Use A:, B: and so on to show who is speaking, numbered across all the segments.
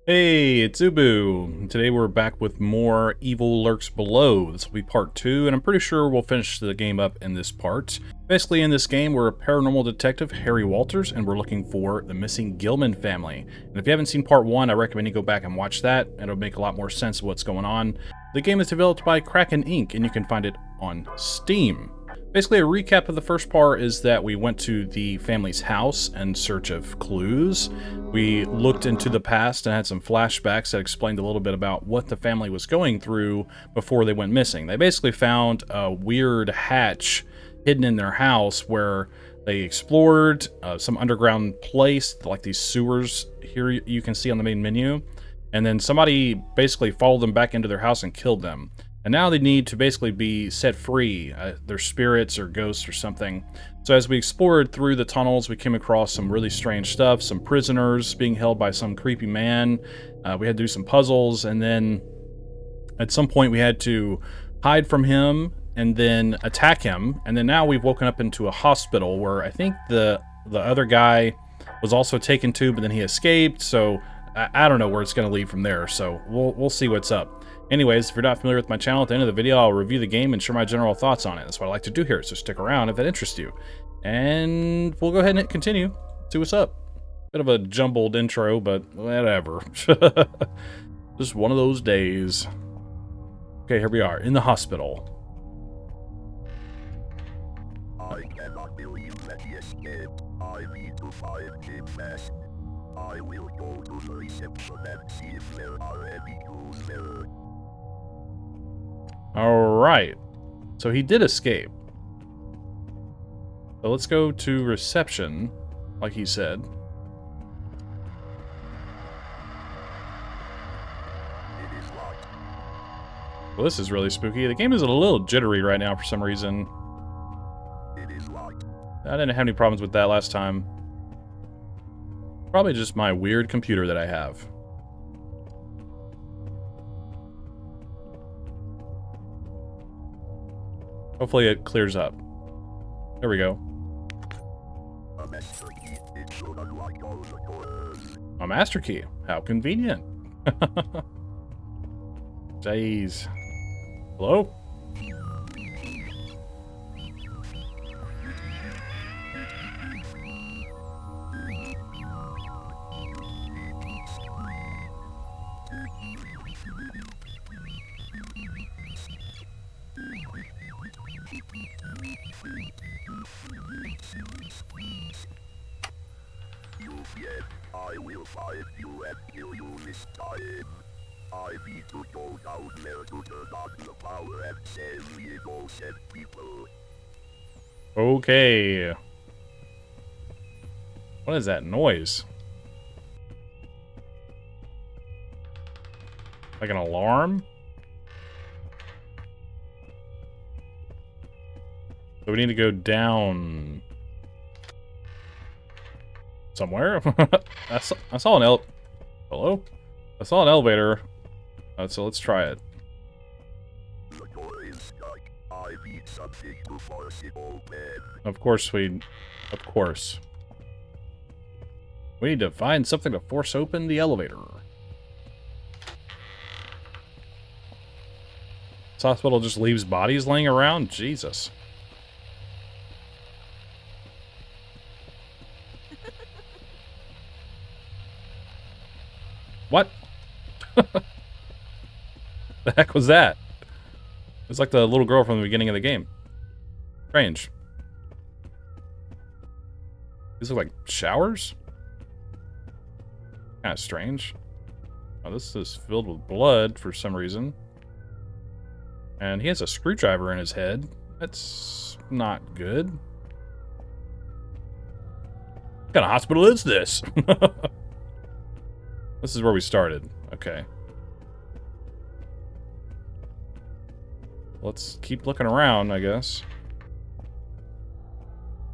A: Hey, it's Ubu. Today we're back with more Evil Lurks Below. This will be part 2, and I'm pretty sure we'll finish the game up in this part. Basically, in this game, we're a paranormal detective, Harry Walters, and we're looking for the missing Gilman family. And if you haven't seen part 1, I recommend you go back and watch that, and it'll make a lot more sense of what's going on. The game is developed by Kraken Inc., and you can find it on Steam. Basically, a recap of the first part is that we went to the family's house in search of clues. We looked into the past and had some flashbacks that explained a little bit about what the family was going through before they went missing. They basically found a weird hatch hidden in their house where they explored some underground place, like these sewers here you can see on the main menu. And then somebody basically followed them back into their house and killed them. And now they need to basically be set free, their spirits or ghosts or something. So as we explored through the tunnels, we came across some really strange stuff, some prisoners being held by some creepy man. We had to do some puzzles, and then at some point we had to hide from him and then attack him. And then now we've woken up into a hospital where I think the other guy was also taken to, but then he escaped. So I don't know where it's going to lead from there. So we'll see what's up. Anyways, if you're not familiar with my channel, at the end of the video, I'll review the game and share my general thoughts on it. That's what I like to do here, so stick around if that interests you. And we'll go ahead and continue. See what's up. Bit of a jumbled intro, but whatever. Just one of those days. Okay, here we are, in the hospital.
B: I cannot believe that he escaped. I need to find him fast. I will go to the reception and see if there are any clues there.
A: Alright. So he did escape. So let's go to reception, like he said.
B: It is locked.
A: Well, this is really spooky. The game is a little jittery right now for some reason.
B: It is locked.
A: I didn't have any problems with that last time. Probably just my weird computer that I have. Hopefully it clears up. There we go.
B: A master key. It should unlock all the doors.
A: A master key. How convenient. Jeez. Hello?
B: You yet. I will find you and kill you this time. I need to go down there to turn on the power and save the innocent people.
A: Okay. What is that noise? Like an alarm? So we need to go down somewhere. I saw an hello? I saw an elevator. So let's try it.
B: The door is stuck. I need something to force it open.
A: Of course. We need to find something to force open the elevator. This hospital just leaves bodies laying around? Jesus. What? The heck was that? It's like the little girl from the beginning of the game. Strange. These look like showers? Kind of strange. Oh, this is filled with blood for some reason. And he has a screwdriver in his head. That's not good. What kind of hospital is this? This is where we started. Okay. Let's keep looking around, I guess.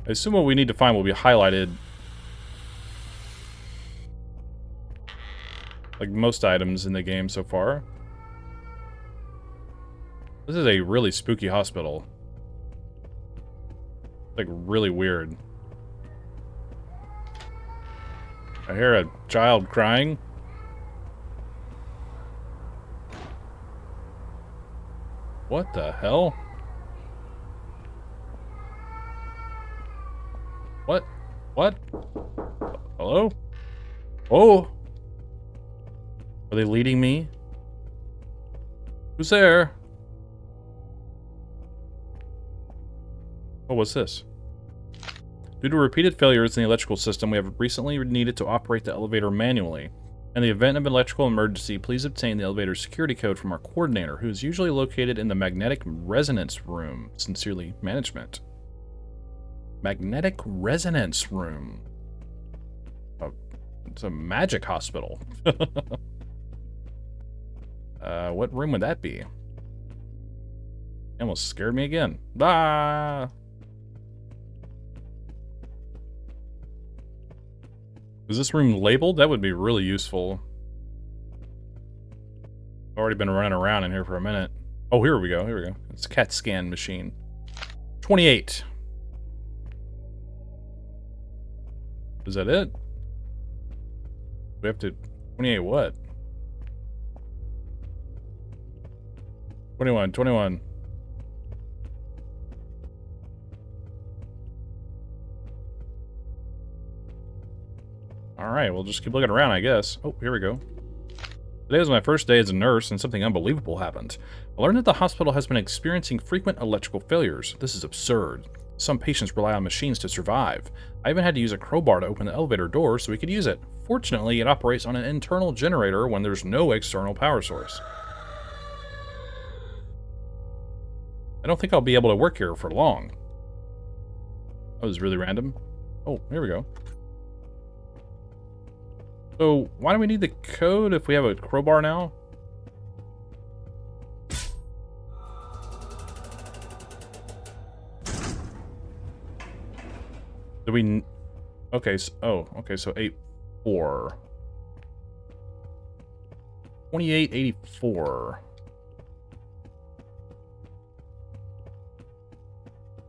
A: I assume what we need to find will be highlighted. Like most items in the game so far. This is a really spooky hospital. Like, really weird. I hear a child crying. What the hell? What? What? Hello? Oh! Are they leading me? Who's there? Oh, what's this? Due to repeated failures in the electrical system, we have recently needed to operate the elevator manually. In the event of an electrical emergency, please obtain the elevator's security code from our coordinator, who is usually located in the magnetic resonance room. Sincerely, management. Magnetic resonance room. Oh, it's a magic hospital. What room would that be? It almost scared me again. Ah! Is this room labeled? That would be really useful. I've already been running around in here for a minute. Oh, here we go. Here we go. It's a CAT scan machine. 28. Is that it? We have to... 28 what? 21, 21. Alright, we'll just keep looking around, I guess. Oh, here we go. Today was my first day as a nurse, and something unbelievable happened. I learned that the hospital has been experiencing frequent electrical failures. This is absurd. Some patients rely on machines to survive. I even had to use a crowbar to open the elevator door so we could use it. Fortunately, it operates on an internal generator when there's no external power source. I don't think I'll be able to work here for long. That was really random. Oh, here we go. So, why do we need the code if we have a crowbar now? Do we... Okay, so, oh, okay, so 84. 2884.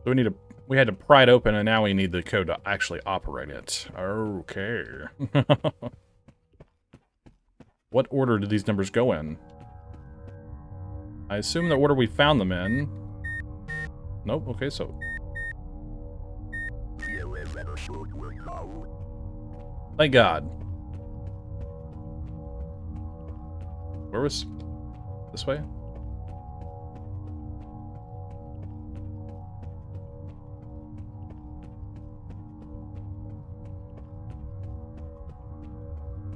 A: So we need to... We had to pry it open, and now we need the code to actually operate it. Okay. What order did these numbers go in? I assume the order we found them in. Nope, okay, so... Thank God. Where was... This way?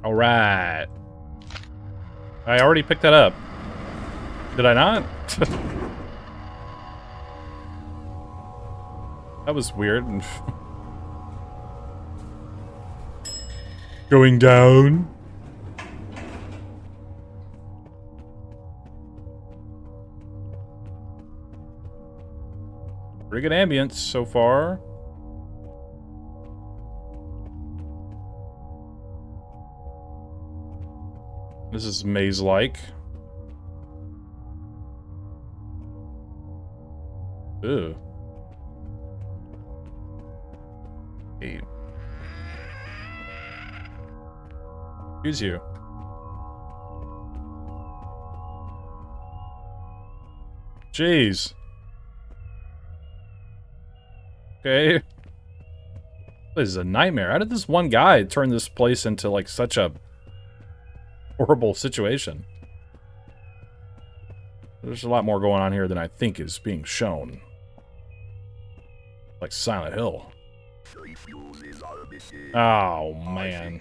A: Alright. I already picked that up. Did I not? That was weird. Going down. Pretty good ambience so far. This is maze-like. Ew. Hey. Excuse you. Jeez. Okay. This is a nightmare. How did this one guy turn this place into, like, such a horrible situation? There's a lot more going on here than I think is being shown. Like Silent Hill. Oh, man.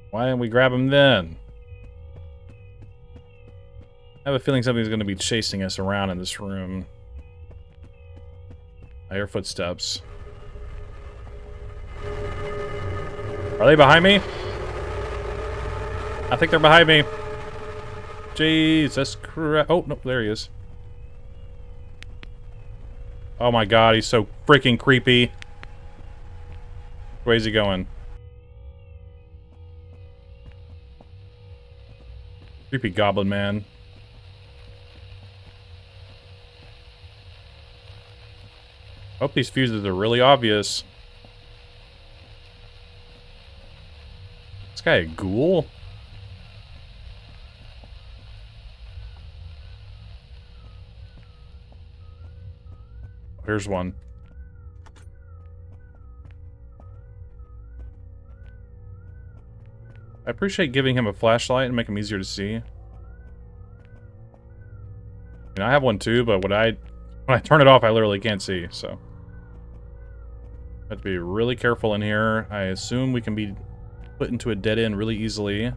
A: Why didn't we grab him then? I have a feeling something's going to be chasing us around in this room. I hear footsteps. Are they behind me? I think they're behind me. Jesus Christ. Oh, no, there he is. Oh my God, he's so freaking creepy. Where's he going? Creepy goblin man. Hope these fuses are really obvious. This guy a ghoul? Here's one. I appreciate giving him a flashlight and make him easier to see. I mean, I have one too, but when I turn it off, I literally can't see, so. Have to be really careful in here. I assume we can be put into a dead end really easily.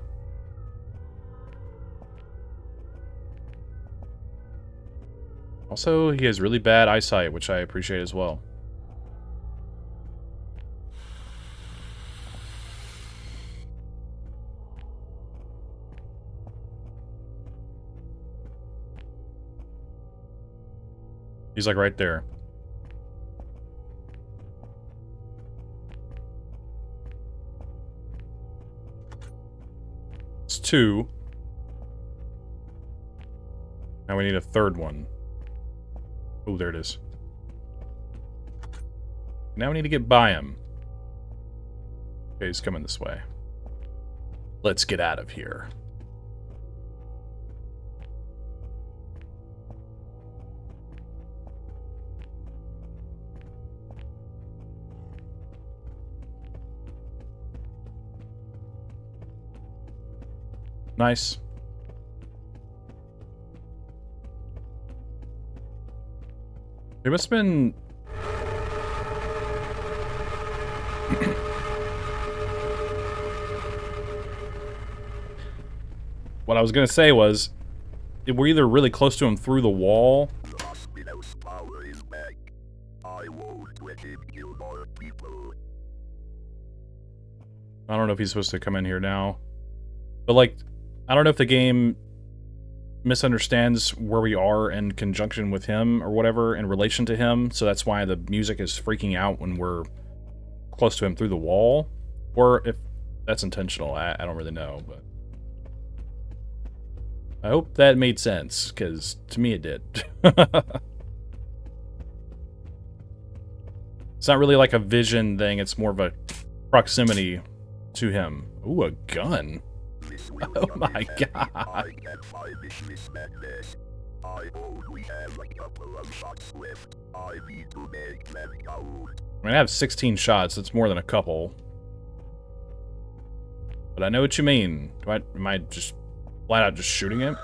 A: Also, he has really bad eyesight, which I appreciate as well. He's like right there. It's 2. Now we need a third one. Oh, there it is. Now we need to get by him. Okay, he's coming this way. Let's get out of here. Nice. It must have been... What I was going to say was, we're either really close to him through the wall.
B: The hospital's power is back. I won't let him kill more people.
A: I don't know if he's supposed to come in here now. But, like, I don't know if the game misunderstands where we are in conjunction with him or whatever in relation to him, so that's why the music is freaking out when we're close to him through the wall, or if that's intentional. I don't really know, but I hope that made sense, because to me it did. It's not really like a vision thing, it's more of a proximity to him. Ooh, a gun. Oh my god.
B: I can't find this madness. I only have a couple of shots left. I need to make them count.
A: I mean, I have 16 shots. That's more than a couple. But I know what you mean. Am I just flat out just shooting him?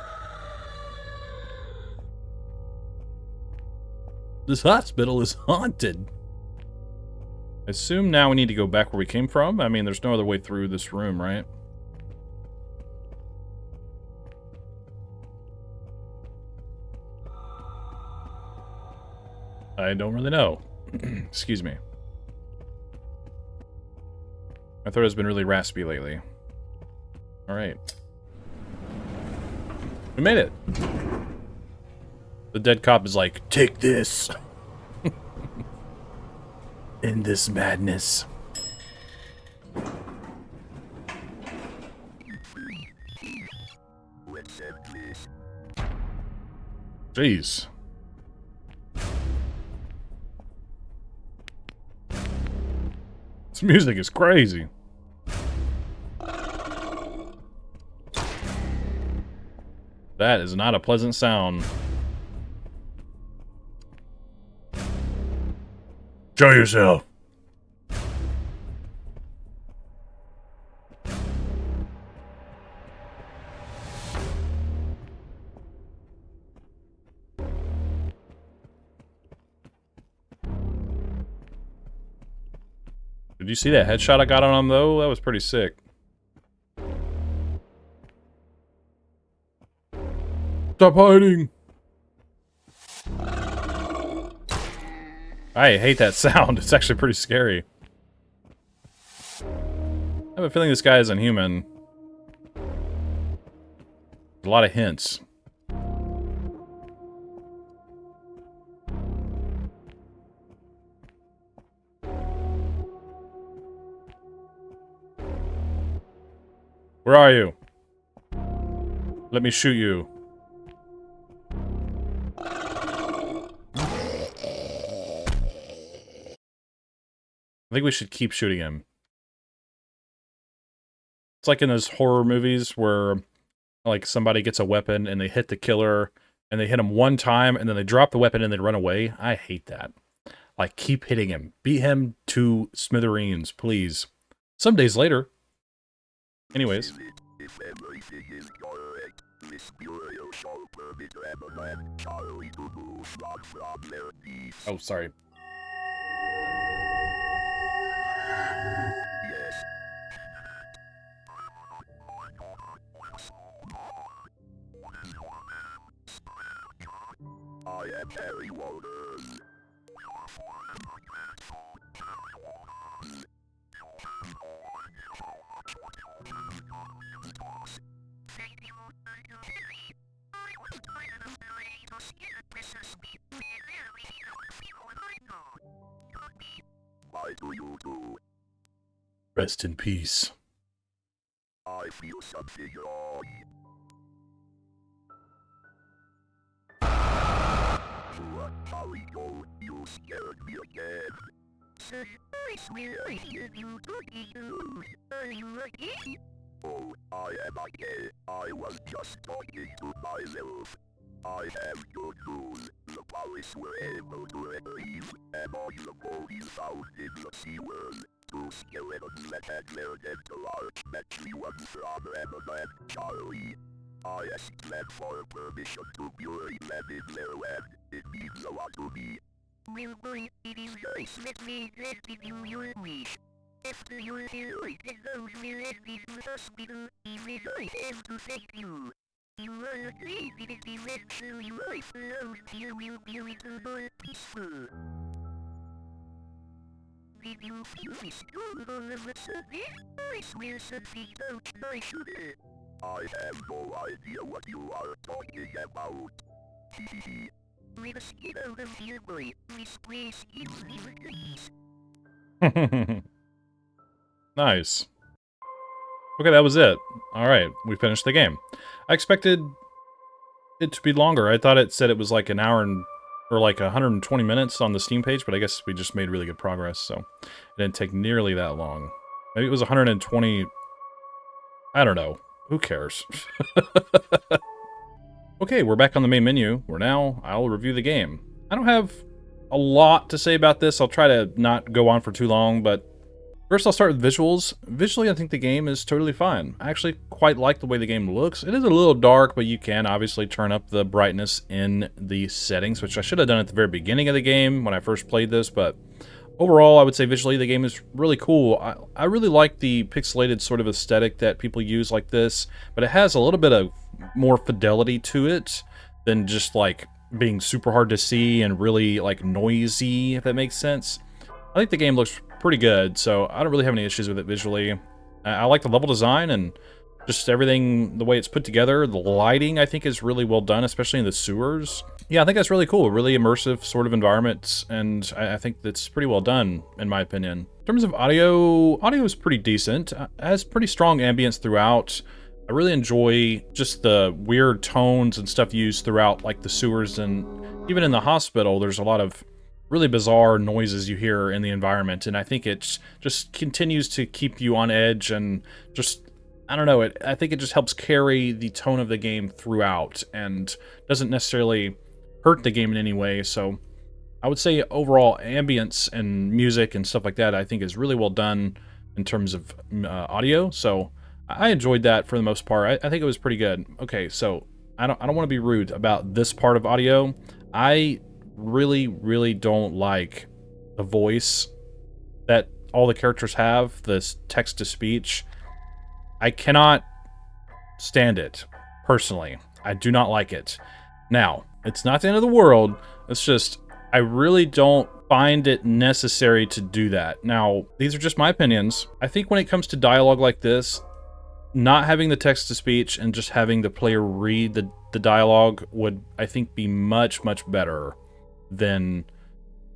A: This hospital is haunted. I assume now we need to go back where we came from. I mean, there's no other way through this room, right? I don't really know. Excuse me. My throat has been really raspy lately. Alright. We made it! The dead cop is like, take this! In this madness.
B: Let's end this.
A: Jeez. This music is crazy. That is not a pleasant sound. Show yourself. Did you see that headshot I got on him, though? That was pretty sick. Stop hiding! I hate that sound. It's actually pretty scary. I have a feeling this guy is inhuman. A lot of hints. Where are you? Let me shoot you. I think we should keep shooting him. It's like in those horror movies where, like, somebody gets a weapon and they hit the killer and they hit him one time and then they drop the weapon and they run away. I hate that. Like, keep hitting him. Beat him to smithereens, please. Some days later. Anyways.
B: If everything is correct, this bureau shall permit Emma and Charlie to move on from their knees.
A: Oh, sorry.
B: Yes. I am Harry Walters. Why do you do?
A: Rest in peace.
B: I feel something wrong. What, Calico? You scared me again. Sir, I swear I heard you talking to. Are you okay? Oh, I am okay. I was just talking to myself. I have good news. The police were able to retrieve among the bodies found in the SeaWorld. Two skeletons that had their dental arch matching one from Emma and Charlie. I asked them for permission to bury them in their land. It means a lot to me. Well, boy, it is nice that we granted you your wish. After your heroic and those will at this hospital, even I have to thank you. You are crazy that the rest of your life around here will be a little more peaceful. Did you feel this cold all of a sudden? I swear something touched my shoulder. I have no idea what you are talking about. Let us get out of here, boy. This place gives me the crease.
A: Nice. Okay, that was it. Alright, we finished the game. I expected it to be longer. I thought it said it was like an hour and... or like 120 minutes on the Steam page, but I guess we just made really good progress, so... it didn't take nearly that long. Maybe it was 120... I don't know. Who cares? Okay, we're back on the main menu, where now I'll review the game. I don't have a lot to say about this. I'll try to not go on for too long, but first I'll start with visuals. Visually, I think the game is totally fine. I actually quite like the way the game looks. It is a little dark, but you can obviously turn up the brightness in the settings, which I should have done at the very beginning of the game when I first played this, but overall, I would say visually the game is really cool. I really like the pixelated sort of aesthetic that people use like this, but it has a little bit of more fidelity to it than just like being super hard to see and really like noisy, if that makes sense. I think the game looks pretty good, so I don't really have any issues with it visually. I like the level design and just everything, the way it's put together. The lighting, I think, is really well done, especially in the sewers. Yeah, I think that's really cool. Really immersive sort of environments, and I think that's pretty well done, in my opinion. In terms of audio is pretty decent. It has pretty strong ambience throughout. I really enjoy just the weird tones and stuff used throughout, like the sewers, and even in the hospital, there's a lot of really bizarre noises you hear in the environment, and I think it just continues to keep you on edge and just, I don't know, I think it just helps carry the tone of the game throughout and doesn't necessarily hurt the game in any way. So I would say overall ambience and music and stuff like that I think is really well done in terms of audio, so I enjoyed that for the most part. I think it was pretty good. Okay, so I don't want to be rude about this part of audio. I really don't like the voice that all the characters have, this text-to-speech. I cannot stand it, personally. I do not like it. Now, it's not the end of the world, it's just, I really don't find it necessary to do that. Now, these are just my opinions. I think when it comes to dialogue like this, not having the text-to-speech and just having the player read the dialogue would, I think, be much better than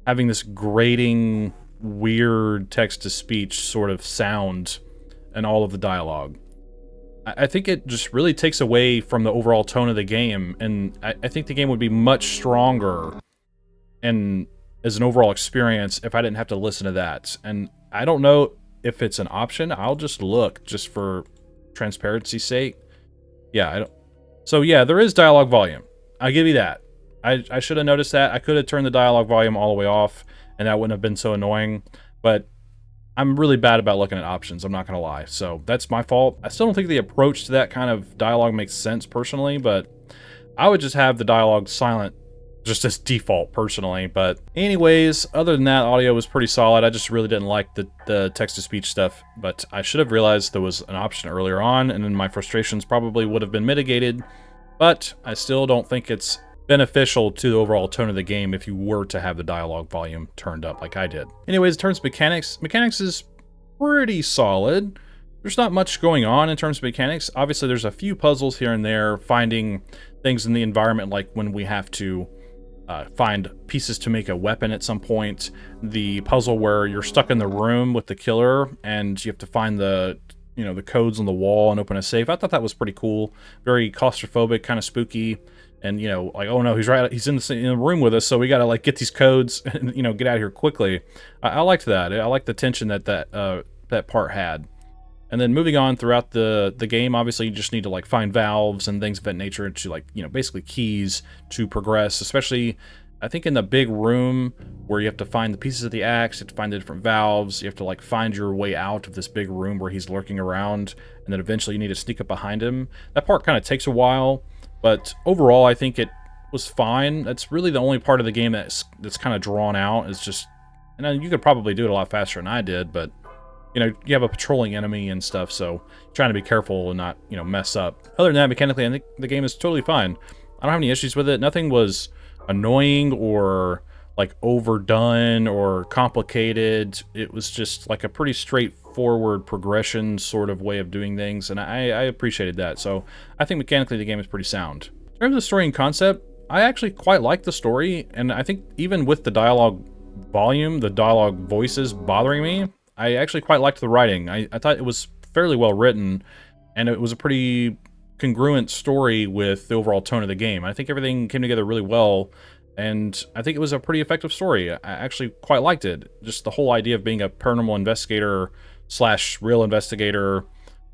A: having this grating, weird text-to-speech sort of sound in all of the dialogue. I think it just really takes away from the overall tone of the game, and I think the game would be much stronger and as an overall experience if I didn't have to listen to that. And I don't know if it's an option. I'll just look just for transparency's sake. Yeah, so yeah, there is dialogue volume. I'll give you that. I should have noticed that. I could have turned the dialogue volume all the way off and that wouldn't have been so annoying. But I'm really bad about looking at options, I'm not going to lie. So that's my fault. I still don't think the approach to that kind of dialogue makes sense personally, but I would just have the dialogue silent just as default personally. But anyways, other than that, audio was pretty solid. I just really didn't like the text-to-speech stuff, but I should have realized there was an option earlier on, and then my frustrations probably would have been mitigated. But I still don't think it's beneficial to the overall tone of the game if you were to have the dialogue volume turned up like I did. Anyways, in terms of mechanics is pretty solid. There's not much going on in terms of mechanics. Obviously, there's a few puzzles here and there, finding things in the environment, like when we have to find pieces to make a weapon at some point. The puzzle where you're stuck in the room with the killer and you have to find the codes on the wall and open a safe. I thought that was pretty cool. Very claustrophobic, kind of spooky. And, like, oh no, he's in the room with us, so we gotta, like, get these codes and, get out of here quickly. I liked that. I liked the tension that part had. And then moving on throughout the game, obviously you just need to, like, find valves and things of that nature to, like, basically keys to progress, especially, I think, in the big room where you have to find the pieces of the axe, you have to find the different valves, you have to, like, find your way out of this big room where he's lurking around, and then eventually you need to sneak up behind him. That part kind of takes a while, but overall I think it was fine. That's really the only part of the game that's kind of drawn out. It's just, and you could probably do it a lot faster than I did, but you have a patrolling enemy and stuff, so trying to be careful and not, mess up. Other than that, mechanically, I think the game is totally fine. I don't have any issues with it. Nothing was annoying or, like, overdone or complicated. It was just, like, a pretty straightforward progression sort of way of doing things, and I appreciated that. So I think mechanically the game is pretty sound. In terms of story and concept, I actually quite like the story, and I think even with the dialogue volume, the dialogue voices bothering me, I actually quite liked the writing. I thought it was fairly well written, and it was a pretty congruent story with the overall tone of the game. I think everything came together really well, and I think it was a pretty effective story. I actually quite liked it. Just the whole idea of being a paranormal investigator / real investigator,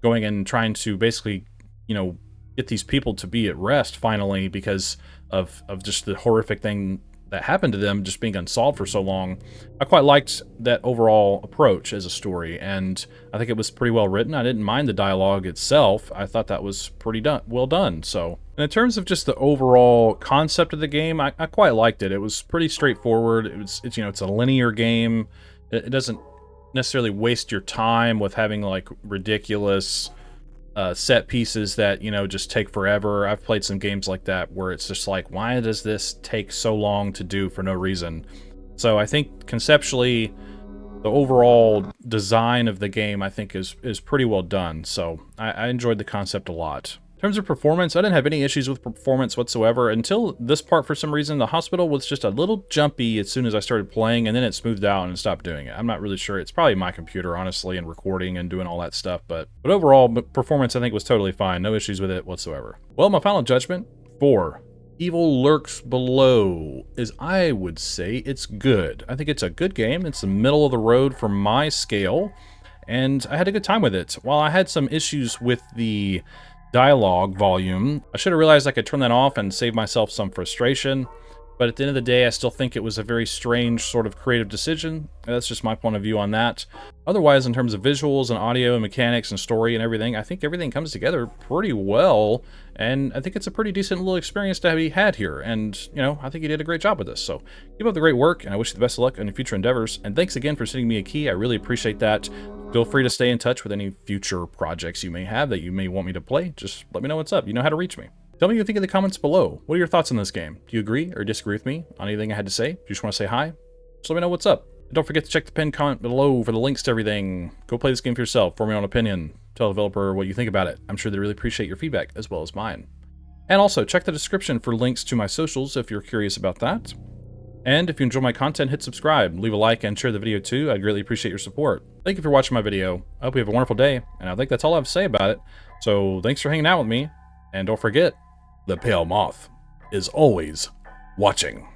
A: going and trying to basically, get these people to be at rest finally because of just the horrific thing that happened to them just being unsolved for so long. I quite liked that overall approach as a story, and I think it was pretty well written. I didn't mind the dialogue itself. I thought that was pretty well done. So, and in terms of just the overall concept of the game, I quite liked it. It was pretty straightforward. It's a linear game. It doesn't necessarily waste your time with having, like, ridiculous set pieces that, just take forever. I've played some games like that where it's just like, why does this take so long to do for no reason? So I think conceptually, the overall design of the game, I think, is pretty well done. So I enjoyed the concept a lot. In terms of performance, I didn't have any issues with performance whatsoever until this part. For some reason, the hospital was just a little jumpy as soon as I started playing, and then it smoothed out and stopped doing it. I'm not really sure. It's probably my computer, honestly, and recording and doing all that stuff. But overall, performance, I think, was totally fine. No issues with it whatsoever. Well, my final judgment for Evil Lurks Below is, I would say, it's good. I think it's a good game. It's the middle of the road for my scale, and I had a good time with it. While I had some issues with the dialogue volume, I should have realized I could turn that off and save myself some frustration, but at the end of the day, I still think it was a very strange sort of creative decision. That's just my point of view on that. Otherwise, in terms of visuals and audio and mechanics and story and everything, I think everything comes together pretty well, and I think it's a pretty decent little experience to be had here, and, I think you did a great job with this. So keep up the great work, and I wish you the best of luck on your future endeavors, and thanks again for sending me a key. I really appreciate that. Feel free to stay in touch with any future projects you may have that you may want me to play. Just let me know what's up. You know how to reach me. Tell me what you think in the comments below. What are your thoughts on this game? Do you agree or disagree with me on anything I had to say? Do you just want to say hi? Just let me know what's up. And don't forget to check the pinned comment below for the links to everything. Go play this game for yourself. Form your own opinion. Tell the developer what you think about it. I'm sure they really appreciate your feedback as well as mine. And also, check the description for links to my socials if you're curious about that. And if you enjoy my content, hit subscribe, leave a like, and share the video too. I'd greatly appreciate your support. Thank you for watching my video. I hope you have a wonderful day, and I think that's all I have to say about it. So thanks for hanging out with me, and don't forget, the pale moth is always watching.